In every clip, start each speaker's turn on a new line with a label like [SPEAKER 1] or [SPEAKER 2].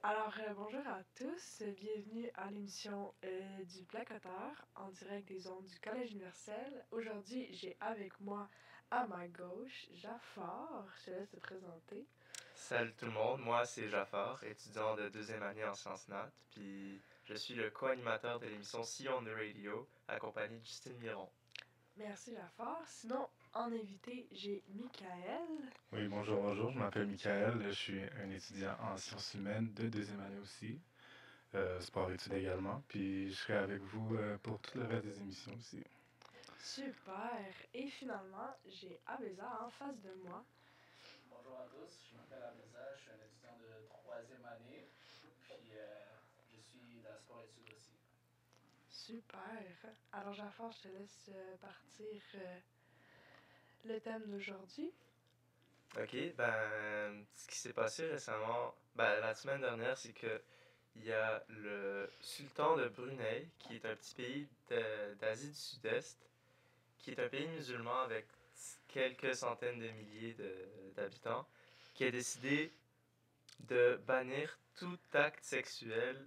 [SPEAKER 1] Bonjour à tous, bienvenue à l'émission du Placoteur en direct des ondes du Collège universel. Aujourd'hui, j'ai avec moi à ma gauche Jafar, je te laisse te présenter.
[SPEAKER 2] Salut tout le monde, moi c'est Jafar, étudiant de deuxième année en sciences nat, puis je suis le co-animateur de l'émission Sillon de Radio, accompagné de Justine Miron.
[SPEAKER 1] Merci Jafar. Sinon, en invité, j'ai Michael.
[SPEAKER 3] Oui, bonjour, je m'appelle Michael, je suis un étudiant en sciences humaines de deuxième année aussi, sport-études également, puis je serai avec vous pour tout le reste des émissions aussi.
[SPEAKER 1] Super. Et finalement, j'ai Abeza en face de moi.
[SPEAKER 4] Bonjour à tous, je m'appelle Abeza, je suis un étudiant de troisième année, puis je suis dans la sport-études aussi.
[SPEAKER 1] Super. Alors Jafar, je te laisse partir le thème d'aujourd'hui.
[SPEAKER 2] Ok, ce qui s'est passé récemment, la semaine dernière, c'est que il y a le sultan de Brunei, qui est un petit pays d'Asie du Sud-Est, qui est un pays musulman avec quelques centaines de milliers d'habitants, qui a décidé de bannir tout acte sexuel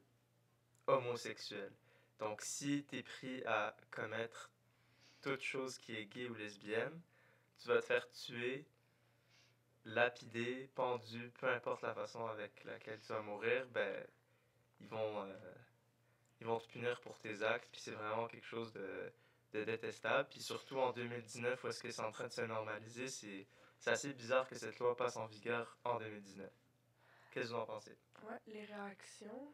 [SPEAKER 2] homosexuel. Donc, si t'es pris à commettre toute chose qui est gay ou lesbienne, tu vas te faire tuer, lapidé, pendu, peu importe la façon avec laquelle tu vas mourir, ils vont, euh, ils vont te punir pour tes actes, puis c'est vraiment quelque chose de détestable. Puis surtout en 2019, où est-ce que c'est en train de se normaliser, c'est assez bizarre que cette loi passe en vigueur en 2019. Qu'est-ce que vous en pensez?
[SPEAKER 1] Ouais, les réactions.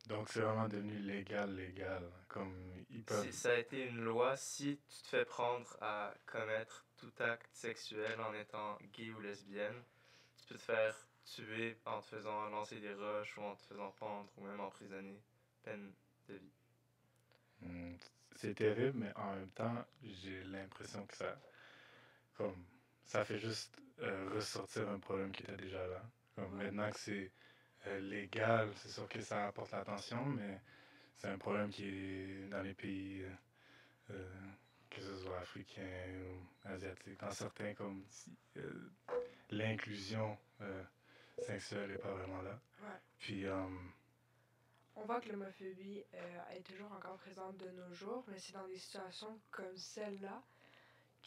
[SPEAKER 3] Donc c'est vraiment devenu légal, comme ils peuvent...
[SPEAKER 2] Ça a été une loi, si tu te fais prendre à commettre tout acte sexuel en étant gay ou lesbienne, tu peux te faire tuer en te faisant lancer des roches ou en te faisant pendre ou même emprisonner. Peine de vie.
[SPEAKER 3] C'est terrible, mais en même temps, j'ai l'impression que comme, ça fait juste ressortir un problème qui était déjà là. Comme maintenant que c'est légal, c'est sûr que ça apporte l'attention, mais c'est un problème qui est dans les pays, que ce soit africains ou asiatiques. Dans certains, comme l'inclusion sexuelle n'est pas vraiment là.
[SPEAKER 1] Ouais.
[SPEAKER 3] Puis,
[SPEAKER 1] On voit que l'homophobie est toujours encore présente de nos jours, mais c'est dans des situations comme celle-là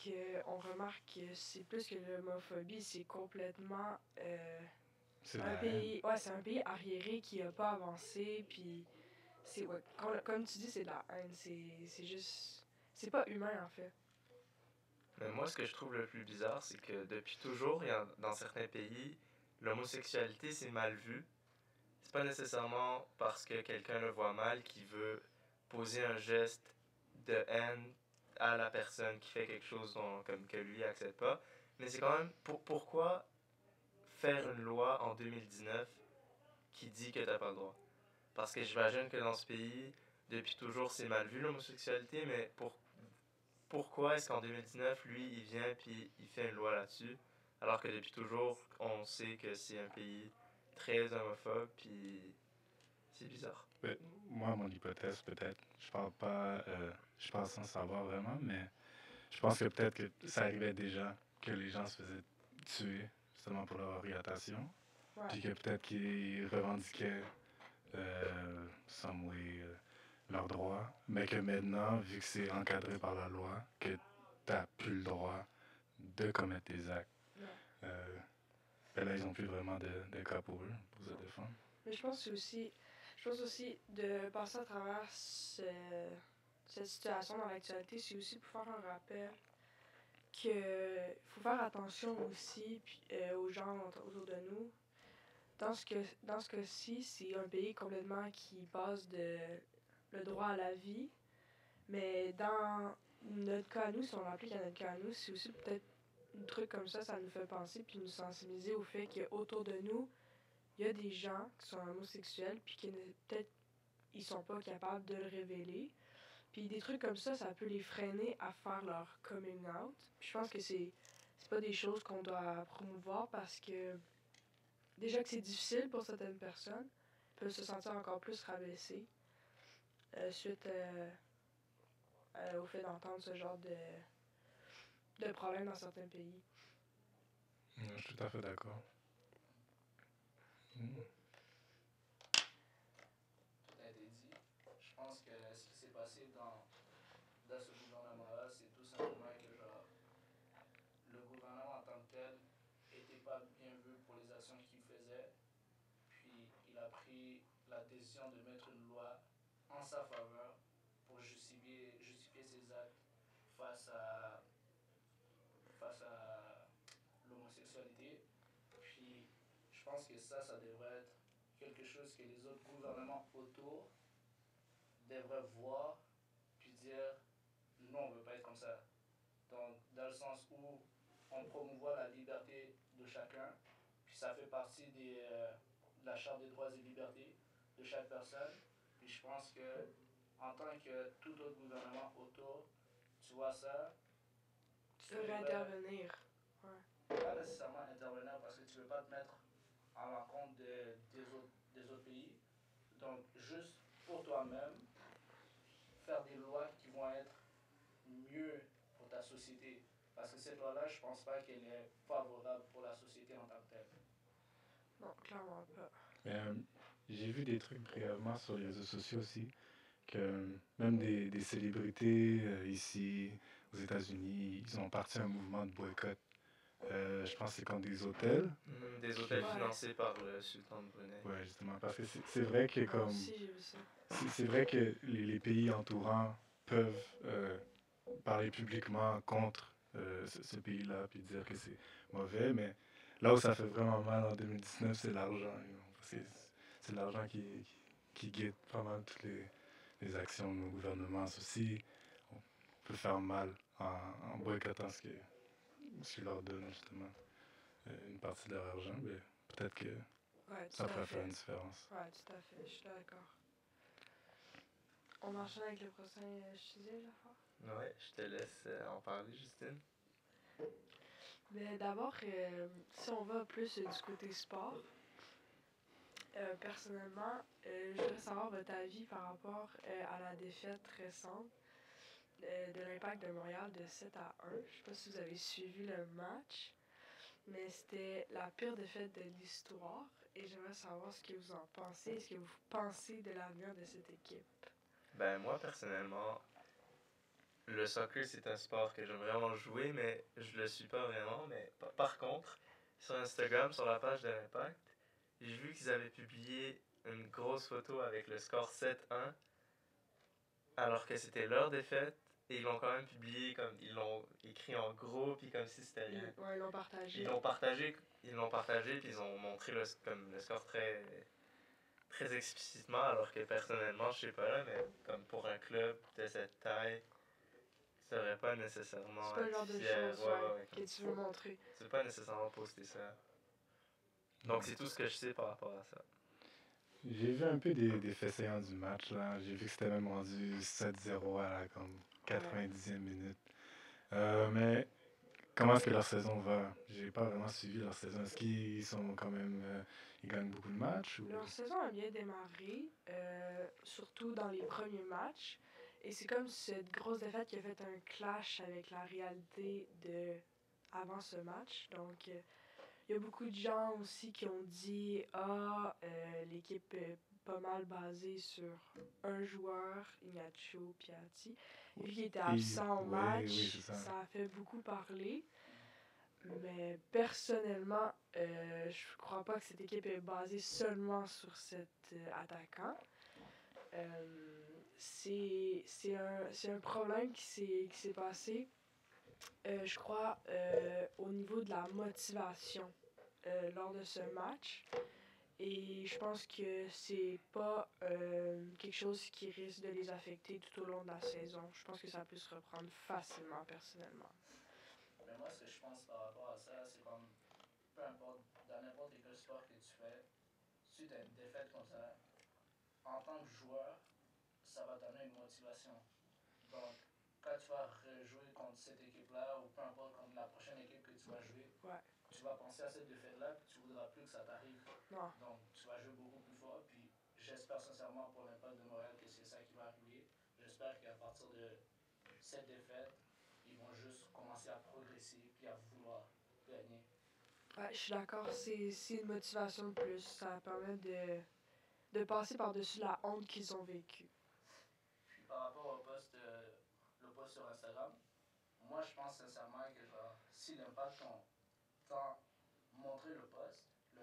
[SPEAKER 1] qu'on remarque que c'est plus que l'homophobie, c'est complètement
[SPEAKER 3] c'est
[SPEAKER 1] un
[SPEAKER 3] la
[SPEAKER 1] pays, ouais, c'est un pays arriéré qui n'a pas avancé, puis c'est ouais, comme tu dis, c'est de la haine, c'est juste, c'est pas humain en fait.
[SPEAKER 2] Mais moi, ce que je trouve le plus bizarre, c'est que depuis toujours, dans certains pays, l'homosexualité, c'est mal vu. C'est pas nécessairement parce que quelqu'un le voit mal qu'il veut poser un geste de haine à la personne qui fait quelque chose comme que lui accepte pas. Mais c'est quand même pourquoi faire une loi en 2019 qui dit que t'as pas le droit? Parce que j'imagine que dans ce pays, depuis toujours, c'est mal vu l'homosexualité, mais pourquoi est-ce qu'en 2019, lui, il vient puis il fait une loi là-dessus, alors que depuis toujours, on sait que c'est un pays très homophobe, puis c'est bizarre.
[SPEAKER 3] ben, moi, mon hypothèse, peut-être, je parle sans savoir vraiment, mais je pense que peut-être que ça arrivait déjà que les gens se faisaient tuer justement pour leur orientation,
[SPEAKER 1] Ouais.
[SPEAKER 3] puis que peut-être qu'ils revendiquaient some way, leurs droits, mais que maintenant, vu que c'est encadré par la loi, que t'as plus le droit de commettre tes actes.
[SPEAKER 1] Ouais.
[SPEAKER 3] Ben là, ils n'ont plus vraiment de cas pour eux, pour se défendre.
[SPEAKER 1] Mais je pense aussi de passer à travers cette situation dans l'actualité, c'est aussi pour faire un rappel qu'il faut faire attention aussi aux gens autour de nous. Dans ce cas-ci, c'est un pays complètement qui base le droit à la vie. Mais dans notre cas à nous, si on applique à notre cas à nous, c'est aussi peut-être un truc comme ça nous fait penser puis nous sensibiliser au fait qu'autour de nous, il y a des gens qui sont homosexuels puis qui peut-être ils sont pas capables de le révéler. Puis des trucs comme ça peut les freiner à faire leur coming out. Puis je pense que c'est pas des choses qu'on doit promouvoir parce que déjà que c'est difficile pour certaines personnes, ils peuvent se sentir encore plus rabaissés suite au fait d'entendre ce genre de problème dans certains pays.
[SPEAKER 3] Je suis tout à fait d'accord.
[SPEAKER 4] s'est passé dans ce gouvernement-là, c'est tout simplement que genre, le gouvernement en tant que tel n'était pas bien vu pour les actions qu'il faisait. Puis il a pris la décision de mettre une loi en sa faveur pour justifier ses actes face à, face à l'homosexualité. Puis je pense que ça devrait être quelque chose que les autres gouvernements autour devraient voir, puis dire, nous on ne veut pas être comme ça. Donc dans le sens où on promouvoit la liberté de chacun, puis ça fait partie de la charte des droits et libertés de chaque personne. Puis je pense que en tant que tout autre gouvernement autour, tu vois ça,
[SPEAKER 1] Tu devrais intervenir. Ouais.
[SPEAKER 4] pas nécessairement intervenir parce que tu ne veux pas te mettre à l'encontre des autres pays. Donc juste pour toi-même, faire des lois qui vont être mieux pour ta société. Parce que cette loi-là, je pense pas qu'elle est favorable pour la société en tant que telle.
[SPEAKER 1] Non, clairement pas.
[SPEAKER 3] Mais j'ai vu des trucs brièvement sur les réseaux sociaux aussi, que même des célébrités ici, aux États-Unis, ils ont parti un mouvement de boycott. Je pense que c'est contre des hôtels.
[SPEAKER 2] Des hôtels
[SPEAKER 1] Ouais.
[SPEAKER 2] financés par le sultan de Brunei.
[SPEAKER 3] Ouais, justement, parce que c'est vrai que
[SPEAKER 1] Moi
[SPEAKER 3] comme
[SPEAKER 1] aussi, j'ai vu ça.
[SPEAKER 3] c'est vrai que les pays entourants peuvent parler publiquement contre ce pays-là puis dire que c'est mauvais, mais là où ça fait vraiment mal en 2019, c'est l'argent. Parce que c'est l'argent qui guide pas mal toutes les actions de nos gouvernements. Aussi, on peut faire mal en boycottant ce qu'ils leur donnent justement une partie de leur argent, mais peut-être que
[SPEAKER 1] Ouais,
[SPEAKER 3] ça
[SPEAKER 1] tout à
[SPEAKER 3] pourrait faire
[SPEAKER 1] fait.
[SPEAKER 3] une différence.
[SPEAKER 1] Ouais, tout à fait. Je suis d'accord. On enchaîne avec le prochain sujet, Jafar?
[SPEAKER 2] Ouais, je te laisse en parler, Justine.
[SPEAKER 1] Mais d'abord, si on va plus du côté sport, personnellement, je voudrais savoir votre avis par rapport à la défaite récente de l'Impact de Montréal de 7-1. Je ne sais pas si vous avez suivi le match, mais c'était la pire défaite de l'histoire. Et j'aimerais savoir ce que vous en pensez, ce que vous pensez de l'avenir de cette équipe.
[SPEAKER 2] Ben moi, personnellement, le soccer, c'est un sport que j'aime vraiment jouer, mais je le suis pas vraiment. Mais par contre, sur Instagram, sur la page de l'Impact, j'ai vu qu'ils avaient publié une grosse photo avec le score 7-1, alors que c'était leur défaite, et ils l'ont quand même publié comme ils l'ont écrit en gros, puis comme si c'était rien.
[SPEAKER 1] Ouais, ils l'ont partagé.
[SPEAKER 2] Ils l'ont partagé, puis ils ont montré comme le score très, très explicitement, alors que personnellement, je sais pas là, mais comme pour un club de cette taille, ça aurait pas nécessairement
[SPEAKER 1] C'est pas le genre de
[SPEAKER 2] fier,
[SPEAKER 1] choses que tu veux montrer.
[SPEAKER 2] Tu veux pas nécessairement poster ça. Donc c'est tout ce que je sais par rapport à ça.
[SPEAKER 3] J'ai vu un peu des faits saillants du match, là. J'ai vu que c'était même rendu 7-0 à la comme 90e minute. Mais comment est-ce que leur saison va? J'ai pas vraiment suivi leur saison. Est-ce qu'ils sont quand même... ils gagnent beaucoup de matchs? Ou...
[SPEAKER 1] Leur saison a bien démarré, surtout dans les premiers matchs. Et c'est comme cette grosse défaite qui a fait un clash avec la réalité de avant ce match. Donc, il y a beaucoup de gens aussi qui ont dit l'équipe est pas mal basée sur un joueur, Ignacio Piatti. Vu qu'il était absent au match,
[SPEAKER 3] oui,
[SPEAKER 1] ça a fait beaucoup parler. Mais personnellement, je crois pas que cette équipe est basée seulement sur cet attaquant. C'est un problème qui s'est passé, je crois, au niveau de la motivation lors de ce match. Et je pense que c'est pas quelque chose qui risque de les affecter tout au long de la saison. Je pense que ça peut se reprendre facilement, personnellement.
[SPEAKER 4] Mais moi, ce que je pense par rapport à ça, c'est comme, peu importe, dans n'importe quel sport que tu fais, si tu as une défaite comme ça, en tant que joueur, ça va donner une motivation. Donc, quand tu vas rejouer contre cette équipe-là, ou peu importe contre la prochaine équipe que tu vas jouer, tu vas penser à cette défaite-là, puis tu ne voudras plus que ça t'arrive.
[SPEAKER 1] Non.
[SPEAKER 4] Donc, tu vas jouer beaucoup plus fort, puis j'espère sincèrement pour l'Impact de Montréal que c'est ça qui va arriver. J'espère qu'à partir de cette défaite, ils vont juste commencer à progresser, puis à vouloir gagner.
[SPEAKER 1] Ouais, je suis d'accord, c'est une motivation de plus. Ça permet de passer par-dessus la honte qu'ils ont vécue.
[SPEAKER 4] Puis par rapport sur Instagram. Moi, je pense sincèrement que genre, si l'Impact ont tant montré le post, ben,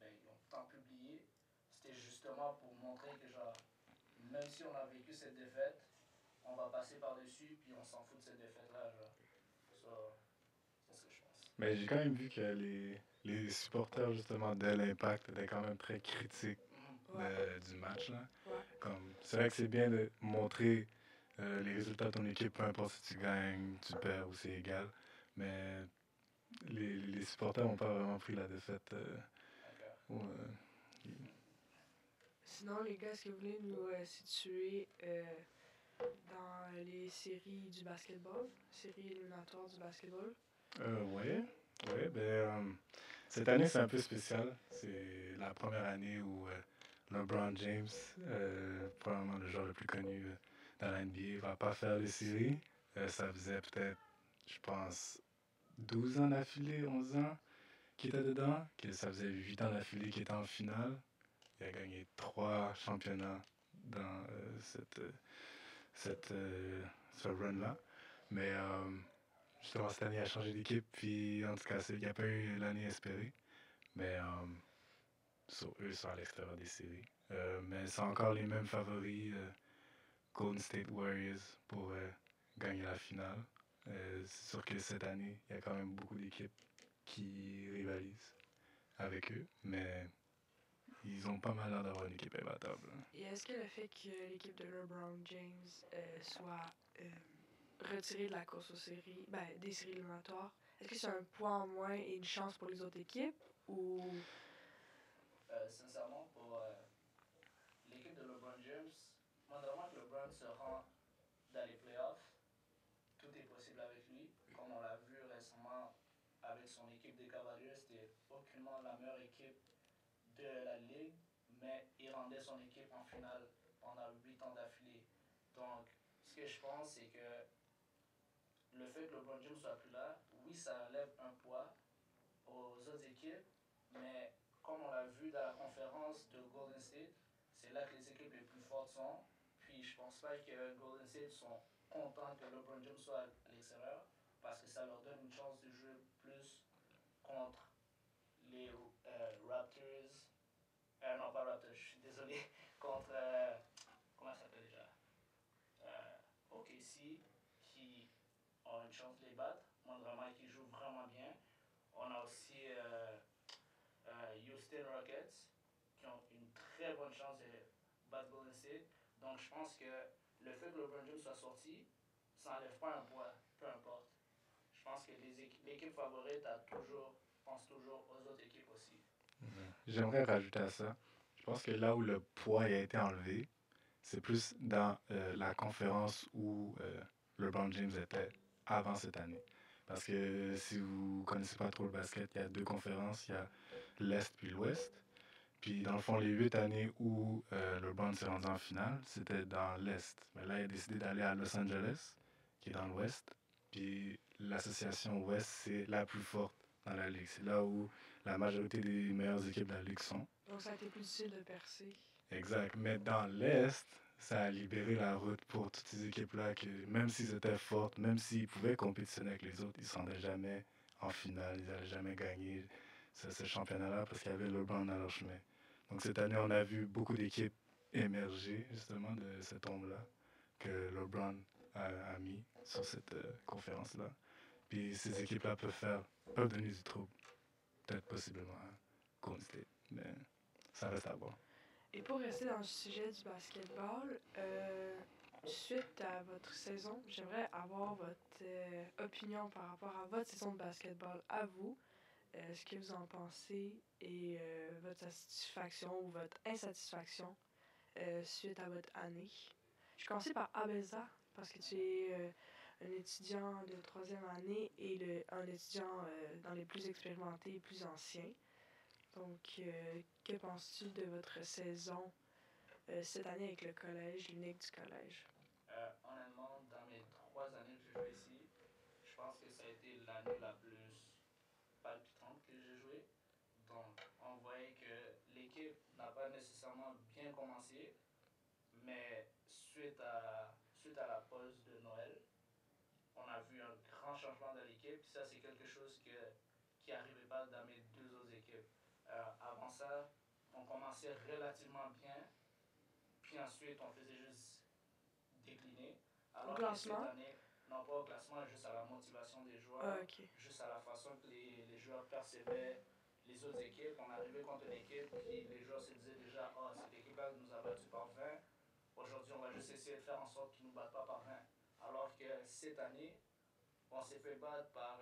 [SPEAKER 4] ils ont tant publié, c'était justement pour montrer que genre, même si on a vécu cette défaite, on va passer par-dessus, puis on s'en fout de cette défaite-là, genre. So, c'est ce que je pense.
[SPEAKER 3] Mais j'ai quand même vu que les supporters justement de l'Impact étaient quand même très critiques
[SPEAKER 1] Ouais.
[SPEAKER 3] du match. Là.
[SPEAKER 1] Ouais.
[SPEAKER 3] Comme, c'est vrai que c'est bien de montrer les résultats de ton équipe, peu importe si tu gagnes, tu perds ou c'est égal. Mais les supporters n'ont pas vraiment pris la défaite. Ou,
[SPEAKER 1] Sinon, les gars, est-ce que vous voulez nous situer dans les séries du basketball, séries éliminatoires du basketball?
[SPEAKER 3] ouais, ouais, cette année c'est un peu spécial. C'est la première année où LeBron James, probablement le joueur le plus connu dans la NBA, va pas faire les séries. Ça faisait peut-être, je pense, 12 ans d'affilée, 11 ans qu'il était dedans. Ça faisait 8 ans d'affilée qu'il était en finale. Il a gagné 3 championnats dans ce run-là. Mais justement, cette année, il a changé d'équipe. Puis, en tout cas, il n'y a pas eu l'année espérée. Mais eux sont à l'extérieur des séries. Mais c'est encore les mêmes favoris, Golden State Warriors, pour gagner la finale. C'est sûr que cette année, il y a quand même beaucoup d'équipes qui rivalisent avec eux. Mais ils ont pas mal l'air d'avoir une équipe imbattable.
[SPEAKER 1] Et est-ce que le fait que l'équipe de LeBron James soit retirée de la course aux séries, des séries éliminatoires, est-ce que c'est un point en moins et une chance pour les autres équipes ou...
[SPEAKER 4] Sincèrement, pour l'équipe de LeBron James, moi, vraiment que LeBron se rend dans les playoffs, tout est possible avec lui. Comme on l'a vu récemment avec son équipe des Cavaliers, c'était aucunement la meilleure équipe de la ligue, mais il rendait son équipe en finale pendant 8 ans d'affilée. Donc, ce que je pense, c'est que le fait que LeBron James soit plus là, oui, ça enlève un poids aux autres équipes, mais comme on l'a vu dans la conférence de Golden State, c'est là que les équipes les plus fortes sont. Puis je pense pas que Golden State sont contents que LeBron James soit à l'extérieur, parce que ça leur donne une chance de jouer plus contre les Raptors. Non, pas Raptors, je suis désolé. Contre. Comment ça s'appelle déjà OKC, qui ont une chance de les battre. Moindrement, qui jouent vraiment bien. On a aussi Houston Rockets, qui ont une très bonne chance de battre Golden State. Donc je pense que le fait que LeBron James soit sorti, ça n'enlève pas un poids, peu importe. Je pense que l'équipe favorite pense toujours aux autres équipes aussi.
[SPEAKER 3] J'aimerais rajouter à ça. Je pense que là où le poids a été enlevé, c'est plus dans la conférence où LeBron James était avant cette année. Parce que si vous ne connaissez pas trop le basket, il y a 2 conférences, il y a l'Est puis l'Ouest. Puis dans le fond, les 8 années où LeBron s'est rendu en finale, c'était dans l'Est. Mais là, il a décidé d'aller à Los Angeles, qui est dans l'Ouest. Puis l'association Ouest, c'est la plus forte dans la Ligue. C'est là où la majorité des meilleures équipes de la Ligue sont.
[SPEAKER 1] Donc ça a été plus difficile de percer.
[SPEAKER 3] Exact. Mais dans l'Est, ça a libéré la route pour toutes ces équipes-là que même s'ils étaient fortes, même s'ils pouvaient compétitionner avec les autres, ils ne se rendaient jamais en finale, ils n'allaient jamais gagner ce championnat-là parce qu'il y avait LeBron dans leur chemin. Donc cette année, on a vu beaucoup d'équipes émerger justement de cette ombre-là que LeBron a mis sur cette conférence-là. Puis ces équipes-là peuvent donner du trouble, peut-être possiblement à Golden State, mais ça reste à voir.
[SPEAKER 1] Et pour rester dans le sujet du basketball, suite à votre saison, j'aimerais avoir votre opinion par rapport à votre saison de basketball à vous. Ce que vous en pensez et votre satisfaction ou votre insatisfaction suite à votre année. Je vais commencer par Abelza, parce que tu es un étudiant de 3e année et un étudiant dans les plus expérimentés et plus anciens. Donc, que penses-tu de votre saison cette année avec le collège, l'unique du collège?
[SPEAKER 4] Honnêtement, dans mes 3 années que j'ai joué ici, je pense que ça a été l'année la plus palpitante que j'ai jouée. Donc, on voyait que l'équipe n'a pas nécessairement bien commencé, mais suite à la pause de Noël, vu un grand changement dans l'équipe. Puis ça, c'est quelque chose qui n'arrivait pas dans mes deux autres équipes. Avant ça, on commençait relativement bien. Puis ensuite, on faisait juste décliner. Alors que cette année, non pas au classement, juste à la motivation des joueurs, juste à la façon que les joueurs percevaient les autres équipes. On arrivait contre une équipe, puis les joueurs se disaient déjà, ah, cette équipe-là nous a battus par 20. Aujourd'hui, on va juste essayer de faire en sorte qu'ils ne nous battent pas par 20. Alors que cette année, on s'est fait battre par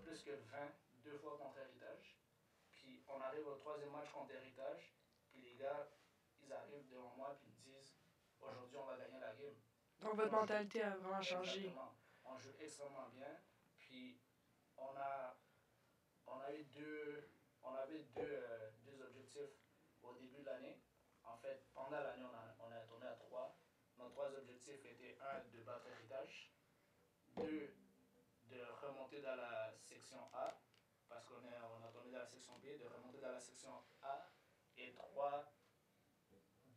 [SPEAKER 4] plus que 20, 2 fois contre Héritage. Puis on arrive au troisième match contre Héritage, puis les gars, ils arrivent devant moi, puis ils me disent, aujourd'hui, on va gagner la game.
[SPEAKER 1] Donc votre mentalité a vraiment changé.
[SPEAKER 4] Exactement. On joue extrêmement bien, puis on avait deux objectifs au début de l'année. En fait, pendant l'année, on a tourné à 3. Nos 3 objectifs étaient 1, de battre Héritage, 2, de remonter dans la section A, parce qu'on a tourné dans la section B, de remonter dans la section A, et 3,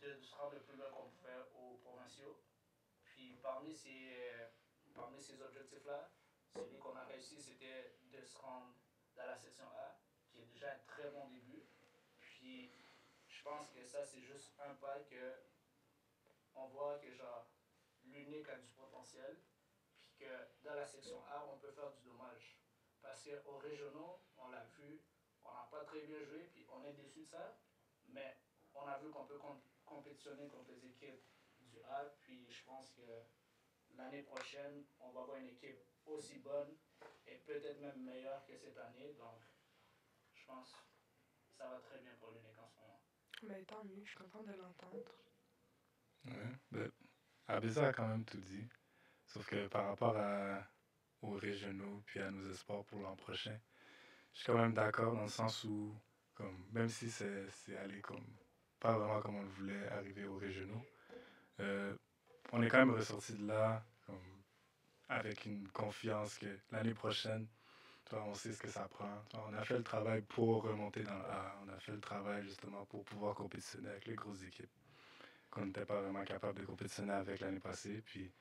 [SPEAKER 4] de se rendre le plus loin qu'on pouvait aux provinciaux. Puis parmi ces objectifs-là, celui qu'on a réussi, c'était de se rendre dans la section A, qui est déjà un très bon début. Puis je pense que ça, c'est juste un pas que on voit que genre l'unique a du potentiel, puis que dans la section A, on peut faire du dommage. Parce qu'aux régionaux, on l'a vu, on n'a pas très bien joué, puis on est déçu de ça, mais on a vu qu'on peut compétitionner contre les équipes du A, puis je pense que l'année prochaine, on va avoir une équipe aussi bonne et peut-être même meilleure que cette année, donc je pense que ça va très bien pour l'unique en ce moment.
[SPEAKER 1] Mais tant mieux, je suis contente de l'entendre.
[SPEAKER 3] Ouais, Abisa a quand même tout dit. Sauf que par rapport aux régionaux puis à nos espoirs pour l'an prochain, je suis quand même d'accord dans le sens où, comme, même si c'est allé comme pas vraiment comme on le voulait arriver aux régionaux, on est quand même ressorti de là comme, avec une confiance que l'année prochaine, on sait ce que ça prend. On a fait le travail pour remonter dans le A. On a fait le travail justement pour pouvoir compétitionner avec les grosses équipes qu'on n'était pas vraiment capable de compétitionner avec l'année passée. Puis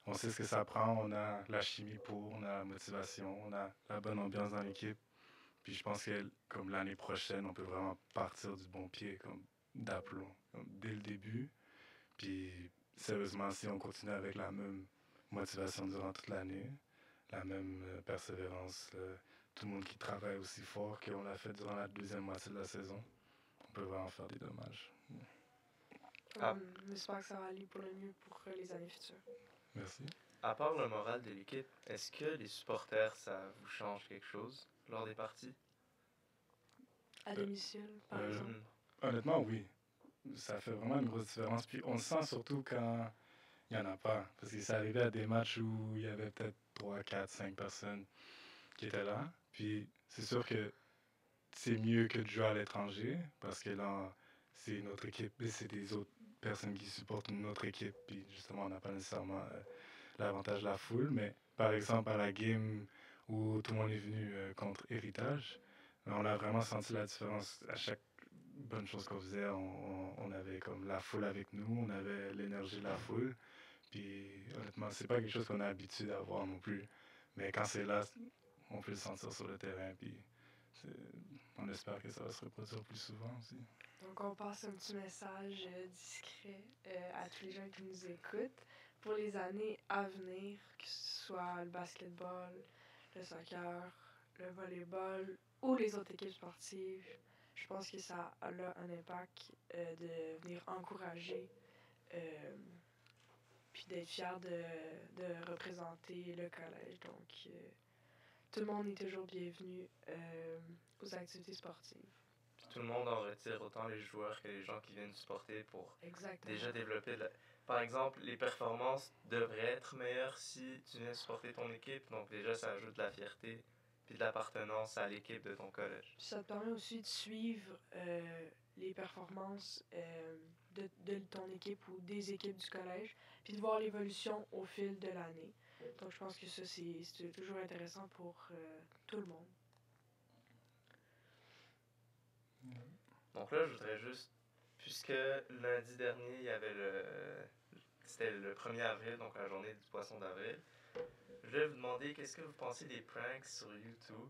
[SPEAKER 3] on sait ce que ça prend. On a la chimie pour, on a la motivation, on a la bonne ambiance dans l'équipe. Puis je pense que comme l'année prochaine, on peut vraiment partir du bon pied, comme d'aplomb, dès le début. Puis sérieusement, si on continue avec la même motivation durant toute l'année, la même persévérance, tout le monde qui travaille aussi fort qu'on l'a fait durant la deuxième moitié de la saison, on peut vraiment faire des dommages.
[SPEAKER 1] J'espère que ça va aller pour le mieux pour les années futures.
[SPEAKER 3] Merci.
[SPEAKER 2] À part le moral de l'équipe, est-ce que les supporters, ça vous change quelque chose lors des parties?
[SPEAKER 1] À domicile, par exemple?
[SPEAKER 3] Honnêtement, oui. Ça fait vraiment une grosse différence. Puis on le sent surtout quand il n'y en a pas. Parce que c'est arrivé à des matchs où il y avait peut-être 3, 4, 5 personnes qui étaient là. Puis c'est sûr que c'est mieux que de jouer à l'étranger. Parce que là, c'est notre équipe et c'est des autres personnes qui supportent notre équipe. Puis justement, on n'a pas nécessairement l'avantage de la foule. Mais par exemple, à la game où tout le monde est venu contre Héritage, on a vraiment senti la différence à chaque bonne chose qu'on faisait. On avait comme la foule avec nous, on avait l'énergie de la foule. Puis honnêtement, c'est pas quelque chose qu'on a l'habitude d'avoir non plus. Mais quand c'est là, on peut le sentir sur le terrain. Puis on espère que ça va se reproduire plus souvent aussi.
[SPEAKER 1] Donc on passe un petit message discret à tous les gens qui nous écoutent pour les années à venir, que ce soit le basketball, le soccer, le volleyball ou les autres équipes sportives. Je pense que ça a un impact de venir encourager puis d'être fier de représenter le collège. Donc tout le monde est toujours bienvenu aux activités sportives.
[SPEAKER 2] Puis tout le monde en retire, autant les joueurs que les gens qui viennent supporter pour déjà développer. Par exemple, les performances devraient être meilleures si tu viens supporter ton équipe. Donc déjà, ça ajoute de la fierté puis de l'appartenance à l'équipe de ton collège.
[SPEAKER 1] Puis ça te permet aussi de suivre les performances de ton équipe ou des équipes du collège, puis de voir l'évolution au fil de l'année. Donc je pense que ça, c'est toujours intéressant pour tout le monde.
[SPEAKER 2] Donc là, je voudrais juste, puisque lundi dernier, il y avait c'était le 1er avril, donc la journée du poisson d'avril, Je vais vous demander qu'est-ce que vous pensez des pranks sur YouTube.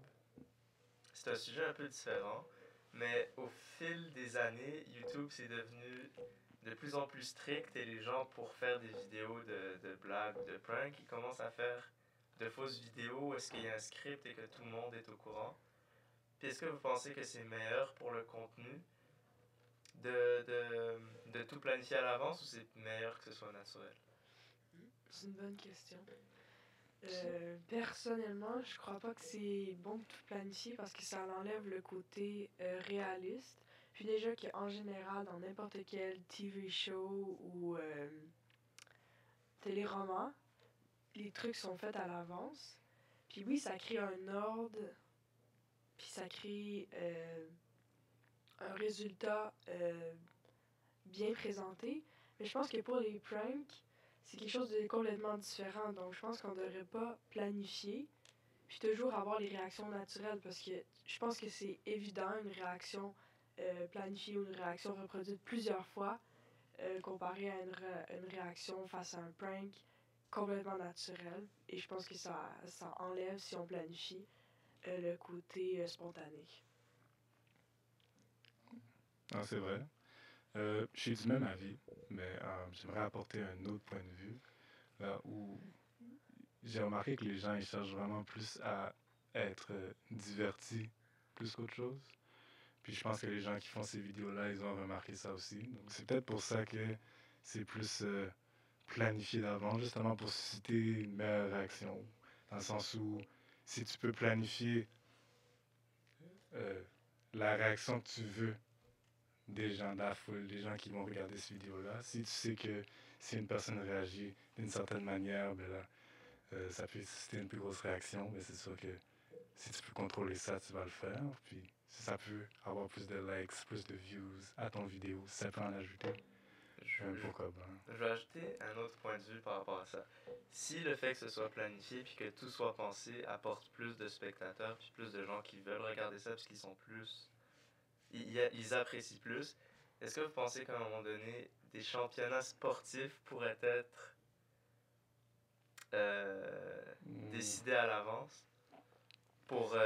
[SPEAKER 2] C'est un sujet un peu différent, mais au fil des années, YouTube c'est devenu de plus en plus strict et les gens, pour faire des vidéos de blagues, de pranks, ils commencent à faire de fausses vidéos. Est-ce qu'il y a un script et que tout le monde est au courant? Puis est-ce que vous pensez que c'est meilleur pour le contenu de tout planifier à l'avance ou c'est meilleur que ce soit naturel?
[SPEAKER 1] C'est une bonne question. Personnellement, je crois pas que c'est bon de tout planifier parce que ça enlève le côté réaliste. Puis déjà qu'en général, dans n'importe quel TV show ou téléroman, les trucs sont faits à l'avance. Puis oui, ça crée un ordre, puis ça crée un résultat bien présenté. Mais je pense que pour les pranks, c'est quelque chose de complètement différent. Donc je pense qu'on ne devrait pas planifier, puis toujours avoir les réactions naturelles, parce que je pense que c'est évident, une réaction planifiée ou une réaction reproduite plusieurs fois, comparée à une réaction face à un prank complètement naturel. Et je pense que ça enlève, si on planifie, le côté spontané.
[SPEAKER 3] Ah, c'est vrai. Je suis du même avis, mais j'aimerais apporter un autre point de vue, là où j'ai remarqué que les gens ils cherchent vraiment plus à être divertis plus qu'autre chose. Puis je pense que les gens qui font ces vidéos-là, ils ont remarqué ça aussi. Donc c'est peut-être pour ça que c'est plus planifié d'avant, justement pour susciter une meilleure réaction. Dans le sens où si tu peux planifier euh, la réaction que tu veux des gens de la foule, des gens qui vont regarder cette vidéo-là, si tu sais que si une personne réagit d'une certaine manière, ben là, ça peut susciter une plus grosse réaction, mais c'est sûr que si tu peux contrôler ça, tu vas le faire. Puis si ça peut avoir plus de likes, plus de views à ton vidéo, si ça peut en ajouter, pourquoi pas.
[SPEAKER 2] Je vais ajouter un autre point de vue par rapport à ça. Si le fait que ce soit planifié puis que tout soit pensé apporte plus de spectateurs puis plus de gens qui veulent regarder ça parce qu'ils sont plus... Ils apprécient plus, est-ce que vous pensez qu'à un moment donné, des championnats sportifs pourraient être décidés à l'avance pour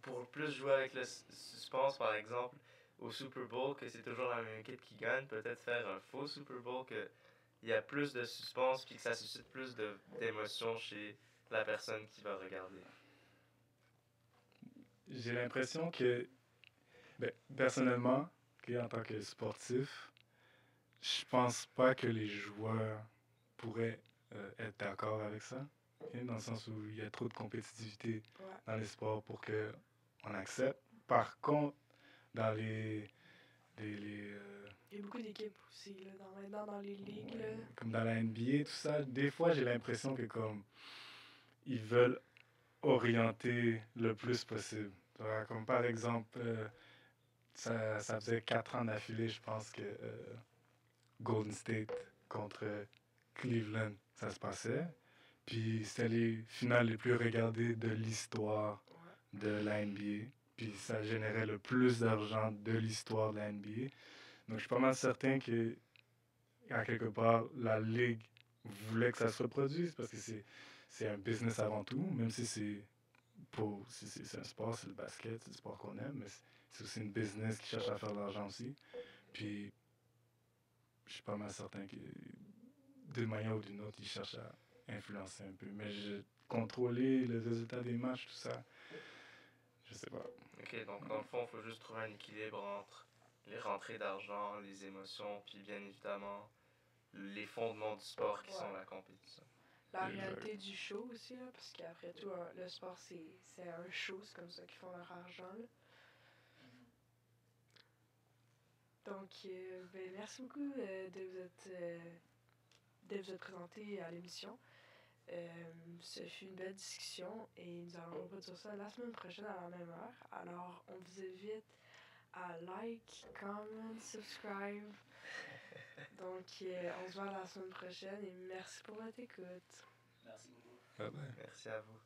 [SPEAKER 2] pour plus jouer avec le suspense, par exemple, au Super Bowl, que c'est toujours la même équipe qui gagne, peut-être faire un faux Super Bowl, qu'il y a plus de suspense puis que ça suscite plus d'émotion chez la personne qui va regarder.
[SPEAKER 3] J'ai l'impression que, personnellement, en tant que sportif, je pense pas que les joueurs pourraient être d'accord avec ça. Dans le sens où il y a trop de compétitivité dans les sports pour qu'on accepte. Par contre, dans
[SPEAKER 1] il y a beaucoup d'équipes aussi, là, maintenant dans les ligues. Là.
[SPEAKER 3] Comme dans la NBA, tout ça, des fois j'ai l'impression que comme ils veulent orienter le plus possible. Comme par exemple, ça faisait 4 ans d'affilée, je pense que Golden State contre Cleveland, ça se passait. Puis c'était les finales les plus regardées de l'histoire de la NBA. Puis ça générait le plus d'argent de l'histoire de la NBA. Donc je suis pas mal certain que, à quelque part, la Ligue voulait que ça se reproduise parce que c'est un business avant tout, même si c'est un sport, c'est le basket, c'est le sport qu'on aime, mais c'est aussi une business qui cherche à faire de l'argent aussi. Puis je suis pas mal certain que d'une manière ou d'une autre, ils cherchent à influencer un peu. Mais contrôler le résultat des matchs, tout ça, je sais pas.
[SPEAKER 2] Ok, donc dans le fond, il faut juste trouver un équilibre entre les rentrées d'argent, les émotions, puis bien évidemment les fondements du sport qui sont la compétition.
[SPEAKER 1] La réalité du show aussi, là, parce qu'après tout, le sport, c'est un show, c'est comme ça qu'ils font leur argent. Là. Donc, merci beaucoup de vous être présenté à l'émission. Ce fut une belle discussion et nous allons reproduire ça la semaine prochaine à la même heure. Alors, on vous invite à like, comment, subscribe. Donc, on se voit la semaine prochaine et merci pour votre écoute.
[SPEAKER 4] Merci beaucoup.
[SPEAKER 3] Bye bye.
[SPEAKER 2] Merci à vous.